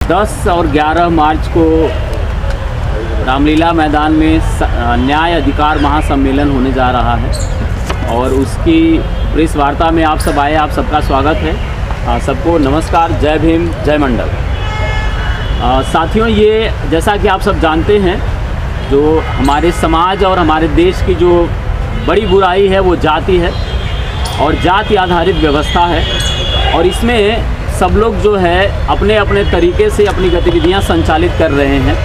10 और 11 मार्च को रामलीला मैदान में न्याय अधिकार महासम्मेलन होने जा रहा है और उसकी प्रेस वार्ता में आप सब आए, आप सबका स्वागत है। सबको नमस्कार, जय भीम, जय मंडल। साथियों, ये जैसा कि आप सब जानते हैं, जो हमारे समाज और हमारे देश की जो बड़ी बुराई है वो जाति है और जाति आधारित व्यवस्था है और इसमें सब लोग जो है अपने अपने तरीके से अपनी गतिविधियां संचालित कर रहे हैं।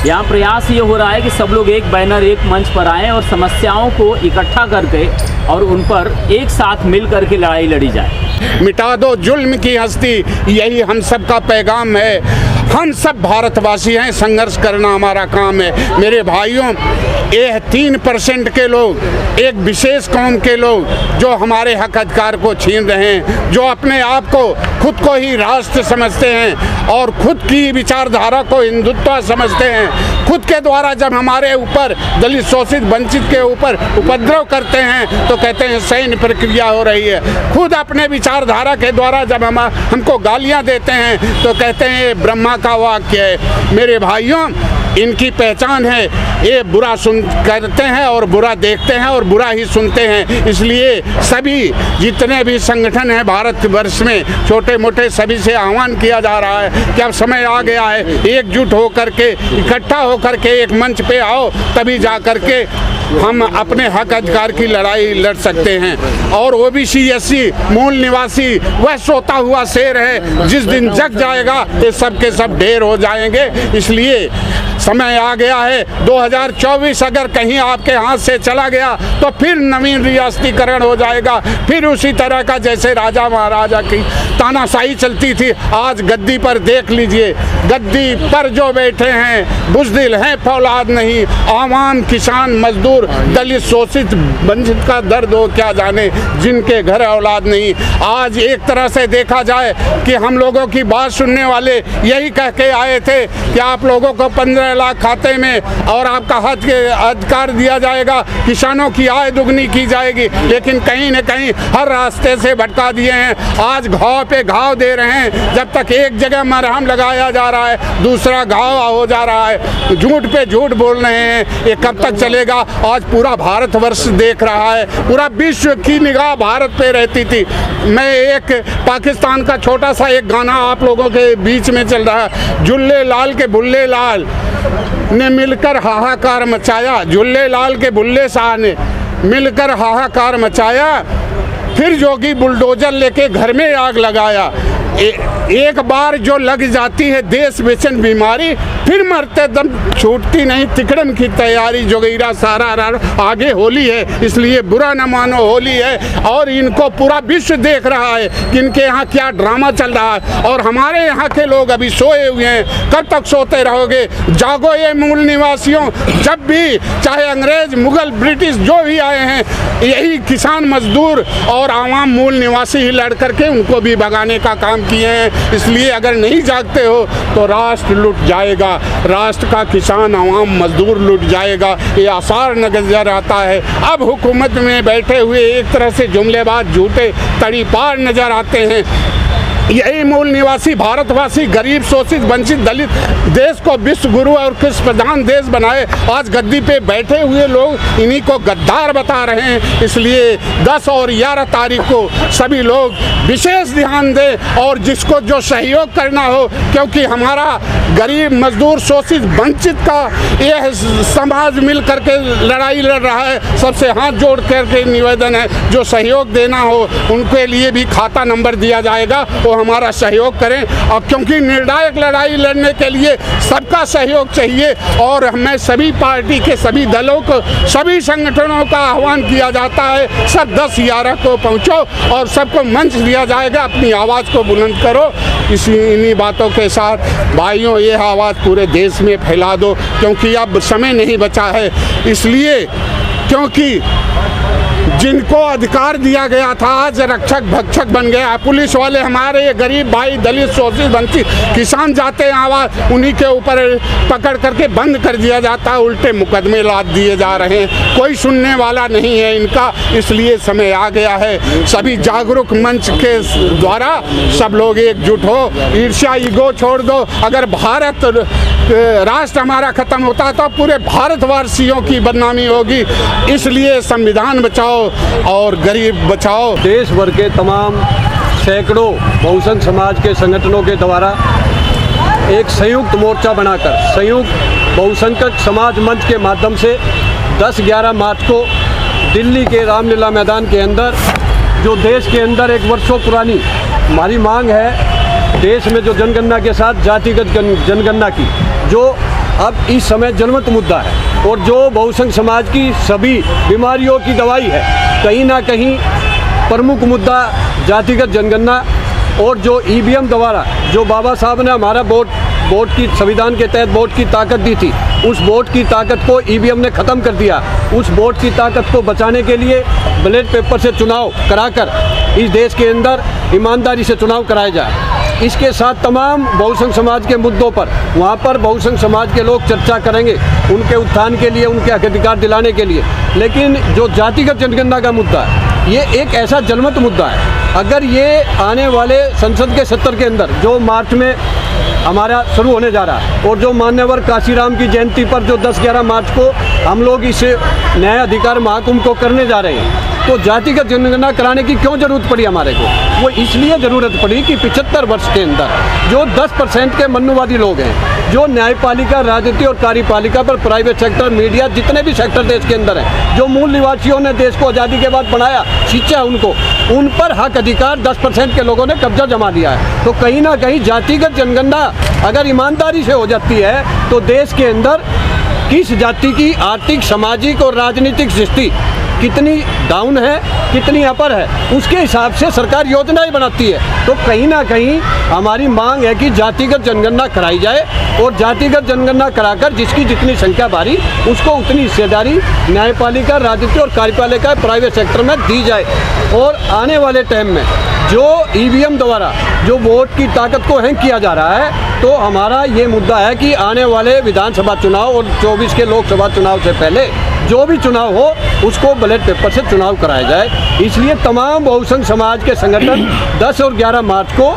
यहाँ प्रयास ये हो रहा है कि सब लोग एक बैनर, एक मंच पर आएँ और समस्याओं को इकट्ठा करके और उन पर एक साथ मिल कर के लड़ाई लड़ी जाए। मिटा दो जुल्म की हस्ती, यही हम सब का पैगाम है। हम सब भारतवासी हैं, संघर्ष करना हमारा काम है। मेरे भाइयों, ये 3% के लोग, एक विशेष कौम के लोग जो हमारे हक अधिकार को छीन रहे हैं, जो अपने आप को खुद को ही राष्ट्र समझते हैं और खुद की विचारधारा को हिंदुत्व समझते हैं। खुद के द्वारा जब हमारे ऊपर दलित, शोषित, वंचित के ऊपर उपद्रव करते हैं तो कहते हैं सैन्य प्रक्रिया हो रही है। खुद अपने विचारधारा के द्वारा जब हमको गालियां देते हैं तो कहते हैं ये ब्रह्मा का वाक्य है। मेरे भाइयों, इनकी पहचान है, ये बुरा करते हैं और बुरा देखते हैं और बुरा ही सुनते हैं। इसलिए सभी जितने भी संगठन हैं भारतवर्ष में, छोटे मोटे, सभी से आह्वान किया जा रहा है कि अब समय आ गया है, एकजुट होकर के, इकट्ठा होकर के एक मंच पे आओ, तभी जा कर के हम अपने हक अधिकार की लड़ाई लड़ सकते हैं। और OBC SC मूल निवासी वह सोता हुआ शेर है, जिस दिन जग जाएगा ये सब के सब ढेर हो जाएंगे। इसलिए समय आ गया है। 2024 अगर कहीं आपके हाथ से चला गया तो फिर नवीन रियासतीकरण हो जाएगा, फिर उसी तरह का जैसे राजा महाराजा की तानाशाही चलती थी। आज गद्दी पर देख लीजिए, गद्दी पर जो बैठे हैं बुज़दिल हैं, फौलाद नहीं। आवाम, किसान, मजदूर, दलित, शोषित, वंचित का दर्द हो क्या जाने, जिनके घर औलाद नहीं। आज एक तरह से देखा जाए कि हम लोगों की बात सुनने वाले यही कह के आए थे कि आप लोगों को 15 लाख खाते में और आपका हक अधिकार दिया जाएगा, किसानों की आय दुगनी की जाएगी, लेकिन कहीं न कहीं हर रास्ते से भटका दिए हैं। आज घाव पे घाव दे रहे हैं। जब तक एक जगह मरहम लगाया जा रहा है, दूसरा घाव हो जा रहा है। झूठ पे झूठ बोल रहे हैं। ये कब तक चलेगा? आज पूरा भारतवर्ष देख रहा है, पूरा विश्व की निगाह भारत पे रहती थी। मैं एक पाकिस्तान का छोटा सा एक गाना आप लोगों के बीच में चल रहा है। झुल्ले लाल के बुल्ले लाल ने मिलकर हाहाकार मचाया, झुल्ले लाल के बुल्ले शाह ने मिलकर हाहाकार मचाया, फिर जोगी बुलडोजर लेके घर में आग लगाया। एक बार जो लग जाती है देश बेचैन बीमारी, फिर मरते दम छूटती नहीं तिकड़म की तैयारी। जोगीरा सारा आगे होली है, इसलिए बुरा न मानो होली है। और इनको पूरा विश्व देख रहा है कि इनके यहाँ क्या ड्रामा चल रहा है और हमारे यहाँ के लोग अभी सोए हुए हैं। कब तक सोते रहोगे? जागो ये मूल निवासियों। जब भी चाहे अंग्रेज, मुगल, ब्रिटिश जो भी आए हैं, यही किसान, मजदूर और आवाम मूल निवासी ही लड़ करके उनको भी भगाने का काम किए हैं। इसलिए अगर नहीं जागते हो तो राष्ट्र लुट जाएगा, राष्ट्र का किसान, आवाम, मजदूर लुट जाएगा। ये आसार नजर आता है। अब हुकूमत में बैठे हुए एक तरह से जुमलेबाज, झूठे, तड़ीपार नजर आते हैं। यही मूल निवासी भारतवासी गरीब, शोषित, वंचित, दलित देश को विश्व गुरु और कृषि प्रधान देश बनाए। आज गद्दी पे बैठे हुए लोग इन्हीं को गद्दार बता रहे हैं। इसलिए 10 और 11 तारीख को सभी लोग विशेष ध्यान दें और जिसको जो सहयोग करना हो, क्योंकि हमारा गरीब, मजदूर, शोषित, वंचित का यह समाज मिल करके लड़ाई लड़ रहा है। सबसे हाथ जोड़ करके निवेदन है, जो सहयोग देना हो उनके लिए भी खाता नंबर दिया जाएगा, वो हमारा सहयोग करें। और क्योंकि निर्णायक लड़ाई लड़ने के लिए सबका सहयोग चाहिए और हमें सभी पार्टी के सभी दलों को, सभी संगठनों का आह्वान किया जाता है, सब 10-11 को पहुँचो और सबको मंच दिया जाएगा, अपनी आवाज़ को बुलंद करो। इन्हीं बातों के साथ भाइयों, ये आवाज़ पूरे देश में फैला दो, क्योंकि अब समय नहीं बचा है। इसलिए क्योंकि जिनको अधिकार दिया गया था आज रक्षक भक्षक बन गया। पुलिस वाले हमारे ये गरीब भाई दलित शोषित वंचित किसान जाते हैं आवाज़ उन्हीं के ऊपर पकड़ करके बंद कर दिया जाता है, उल्टे मुकदमे लाद दिए जा रहे हैं। कोई सुनने वाला नहीं है इनका, इसलिए समय आ गया है सभी जागरूक मंच के द्वारा सब लोग एकजुट हो, ईर्ष्या ईगो छोड़ दो। अगर भारत राष्ट्र हमारा खत्म होता तो पूरे भारतवासियों की बदनामी होगी, इसलिए संविधान बचाओ और गरीब बचाओ। देश भर के तमाम सैकड़ों बहुजन समाज के संगठनों के द्वारा एक संयुक्त मोर्चा बनाकर संयुक्त बहुसंख्यक समाज मंच के माध्यम से 10-11 मार्च को दिल्ली के रामलीला मैदान के अंदर, जो देश के अंदर एक वर्षों पुरानी हमारी मांग है, देश में जो जनगणना के साथ जातिगत जनगणना की, जो अब इस समय जनमत मुद्दा है और जो बहुसंघ समाज की सभी बीमारियों की दवाई है, कहीं ना कहीं प्रमुख मुद्दा जातिगत जनगणना और जो ईवीएम द्वारा जो बाबा साहब ने हमारा वोट की संविधान के तहत वोट की ताकत दी थी, उस वोट की ताकत को ईवीएम ने ख़त्म कर दिया। उस वोट की ताकत को बचाने के लिए बैलेट पेपर से चुनाव कराकर इस देश के अंदर ईमानदारी से चुनाव कराया जाए। इसके साथ तमाम बहुसंघ समाज के मुद्दों पर वहाँ पर बहुसंघ समाज के लोग चर्चा करेंगे, उनके उत्थान के लिए, उनके हक अधिकार दिलाने के लिए। लेकिन जो जातिगत जनगणना का मुद्दा है, ये एक ऐसा जनमत मुद्दा है। अगर ये आने वाले संसद के सत्र के अंदर जो मार्च में हमारा शुरू होने जा रहा है और जो मान्यवर काशीराम की जयंती पर जो 10-11 मार्च को हम लोग इस न्याय अधिकार महाकुंभ को करने जा रहे हैं, तो जातिगत जनगणना कराने की क्यों ज़रूरत पड़ी हमारे को? वो इसलिए ज़रूरत पड़ी कि 75 वर्ष के अंदर जो 10% के मनुवादी लोग हैं, जो न्यायपालिका, राजनीति और कार्यपालिका पर प्राइवेट सेक्टर, मीडिया, जितने भी सेक्टर देश के अंदर हैं, जो मूल निवासियों ने देश को आज़ादी के बाद बनाया, शिक्षा उनको, उन पर हक अधिकार 10% के लोगों ने कब्जा जमा लिया है। तो कहीं ना कहीं जातिगत जनगणना अगर ईमानदारी से हो जाती है तो देश के अंदर किस जाति की आर्थिक, सामाजिक और राजनीतिक स्थिति कितनी डाउन है, कितनी अपर है, उसके हिसाब से सरकार योजनाएं बनाती है। तो कहीं ना कहीं हमारी मांग है कि जातिगत जनगणना कराई जाए और जातिगत जनगणना कराकर जिसकी जितनी संख्या बारी, उसको उतनी हिस्सेदारी न्यायपालिका, राजनीति और कार्यपालिका, प्राइवेट सेक्टर में दी जाए। और आने वाले टाइम में जो ईवीएम द्वारा जो वोट की ताकत को हैंग किया जा रहा है, तो हमारा ये मुद्दा है कि आने वाले विधानसभा चुनाव और 24 के लोकसभा चुनाव से पहले जो भी चुनाव हो उसको बैलेट पेपर से चुनाव कराया जाए। इसलिए तमाम बहुसंघ समाज के संगठन 10 और 11 मार्च को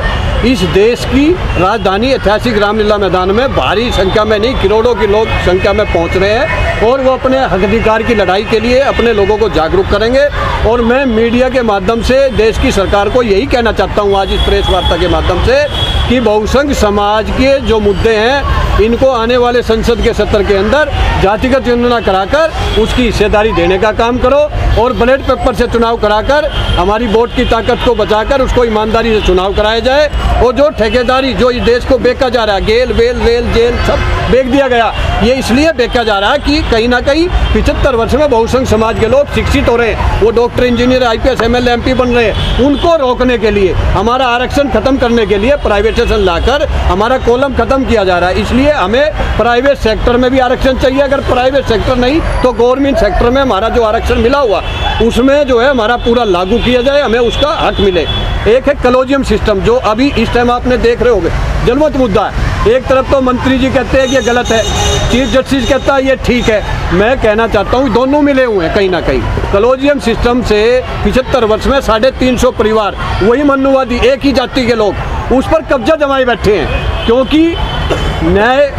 इस देश की राजधानी ऐतिहासिक रामलीला मैदान में भारी संख्या में नहीं, करोड़ों की लोग संख्या में पहुंच रहे हैं और वो अपने हक अधिकार की लड़ाई के लिए अपने लोगों को जागरूक करेंगे। और मैं मीडिया के माध्यम से देश की सरकार को यही कहना चाहता हूँ आज इस प्रेस वार्ता के माध्यम से कि बहुसंघ समाज के जो मुद्दे हैं, इनको आने वाले संसद के सत्र के अंदर जातिगत जनगणना कराकर उसकी हिस्सेदारी देने का काम करो और बैलेट पेपर से चुनाव कराकर हमारी वोट की ताकत को बचाकर उसको ईमानदारी से चुनाव कराया जाए। और जो ठेकेदारी जो इस देश को बेचा जा रहा है, गेल बेल रेल जेल सब बेच दिया गया, ये इसलिए बेचा जा रहा है कि कहीं ना कहीं 75 वर्ष में बहुसंघ समाज के लोग शिक्षित हो रहे हैं, वो doctor, engineer, IPS, MLA, MP बन रहे हैं। उनको रोकने के लिए, हमारा आरक्षण खत्म करने के लिए प्राइवेटाइजेशन लाकर हमारा कॉलम खत्म किया जा रहा है। इसलिए हमें प्राइवेट सेक्टर में भी आरक्षण चाहिए। अगर प्राइवेट सेक्टर नहीं तो गवर्नमेंट सेक्टर में हमारा जो आरक्षण मिला हुआ उसमें जो है हमारा पूरा लागू किया जाए, हमें उसका हक मिले। एक है कॉलेजियम सिस्टम, जो अभी इस टाइम आपने देख रहे होंगे जनमत मुद्दा है। एक तरफ तो मंत्री जी कहते हैं कि ये गलत है, चीफ जस्टिस कहता है ये ठीक है। मैं कहना चाहता हूँ दोनों मिले हुए हैं कहीं ना कहीं। कॉलेजियम सिस्टम से 75 वर्ष में 350 परिवार, वही मनुवादी, एक ही जाति के लोग उस पर कब्जा जमाए बैठे हैं। क्योंकि न्याय,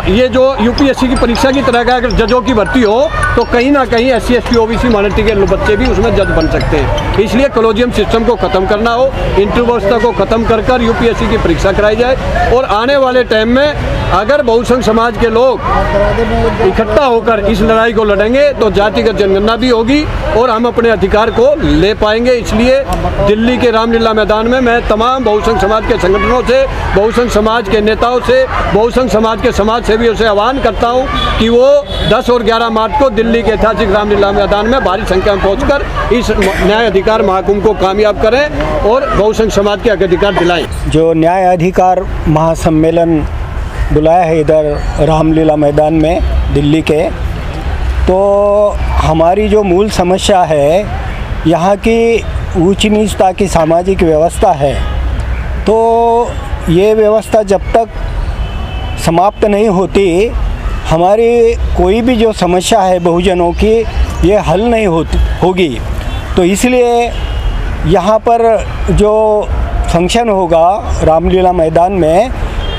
ये जो UPSC की परीक्षा की तरह का अगर जजों की भर्ती हो तो कहीं ना कहीं SC ST OBC माइनॉरिटी के बच्चे भी उसमें जज बन सकते हैं। इसलिए कॉलेजियम सिस्टम को ख़त्म करना हो, इंटरव्यू व्यवस्था को ख़त्म कर UPSC की परीक्षा कराई जाए। और आने वाले टाइम में अगर बहुसंघ समाज के लोग इकट्ठा होकर इस लड़ाई को लड़ेंगे तो जातिगत जनगणना भी होगी और हम अपने अधिकार को ले पाएंगे। इसलिए दिल्ली के रामलीला मैदान में मैं तमाम बहुसंघ समाज के संगठनों से, बहुसंघ समाज के नेताओं से, बहुसंघ समाज के समाज सेवियों से आह्वान करता हूं कि वो 10 और 11 मार्च को दिल्ली के ऐतिहासिक रामलीला मैदान में भारी संख्या में पहुंचकर इस न्याय अधिकार महाकुंभ को कामयाब करें और बहुसंघ समाज के हक अधिकार दिलाएं। जो न्याय अधिकार महासम्मेलन बुलाया है इधर रामलीला मैदान में दिल्ली के, तो हमारी जो मूल समस्या है यहाँ की ऊंच नीचता की सामाजिक व्यवस्था है, तो ये व्यवस्था जब तक समाप्त नहीं होती हमारी कोई भी जो समस्या है बहुजनों की ये हल नहीं होगी। तो इसलिए यहाँ पर जो फंक्शन होगा रामलीला मैदान में,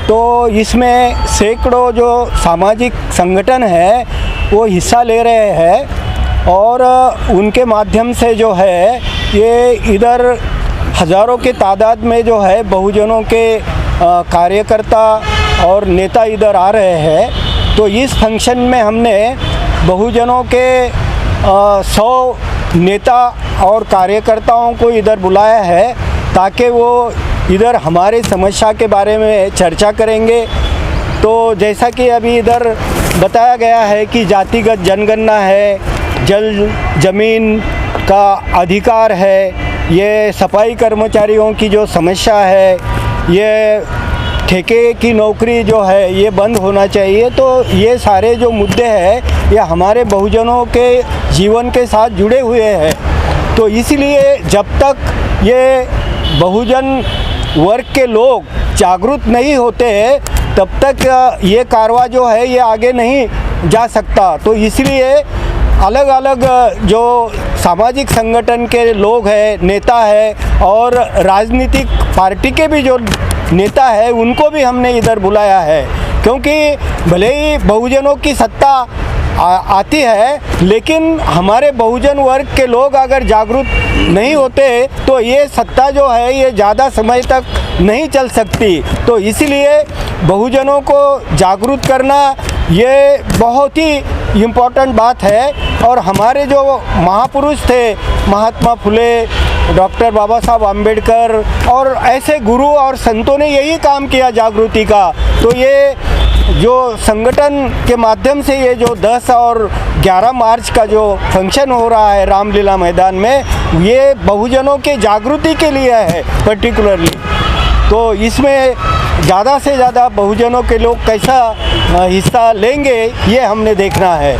तो इसमें सैकड़ों जो सामाजिक संगठन है वो हिस्सा ले रहे हैं और उनके माध्यम से जो है ये इधर हज़ारों के तादाद में जो है बहुजनों के कार्यकर्ता और नेता इधर आ रहे हैं। तो इस फंक्शन में हमने बहुजनों के 100 नेता और कार्यकर्ताओं को इधर बुलाया है ताकि वो इधर हमारे समस्या के बारे में चर्चा करेंगे। तो जैसा कि अभी इधर बताया गया है कि जातिगत जनगणना है, जल ज़मीन का अधिकार है, ये सफाई कर्मचारियों की जो समस्या है, ये ठेके की नौकरी जो है ये बंद होना चाहिए। तो ये सारे जो मुद्दे हैं ये हमारे बहुजनों के जीवन के साथ जुड़े हुए हैं। तो इसलिए जब तक ये बहुजन वर्ग के लोग जागरूक नहीं होते तब तक ये कारवा जो है ये आगे नहीं जा सकता। तो इसलिए अलग अलग जो सामाजिक संगठन के लोग हैं, नेता है और राजनीतिक पार्टी के भी जो नेता है उनको भी हमने इधर बुलाया है, क्योंकि भले ही बहुजनों की सत्ता आती है लेकिन हमारे बहुजन वर्ग के लोग अगर जागरूक नहीं होते तो ये सत्ता जो है ये ज़्यादा समय तक नहीं चल सकती। तो इसलिए बहुजनों को जागरूक करना ये बहुत ही इम्पोर्टेंट बात है। और हमारे जो महापुरुष थे महात्मा फुले, डॉक्टर बाबा साहब आम्बेडकर और ऐसे गुरु और संतों ने यही काम किया जागृति का। तो ये जो संगठन के माध्यम से ये जो 10 और 11 मार्च का जो फंक्शन हो रहा है रामलीला मैदान में, ये बहुजनों के जागृति के लिए है पर्टिकुलरली। तो इसमें ज़्यादा से ज़्यादा बहुजनों के लोग कैसा हिस्सा लेंगे ये हमने देखना है।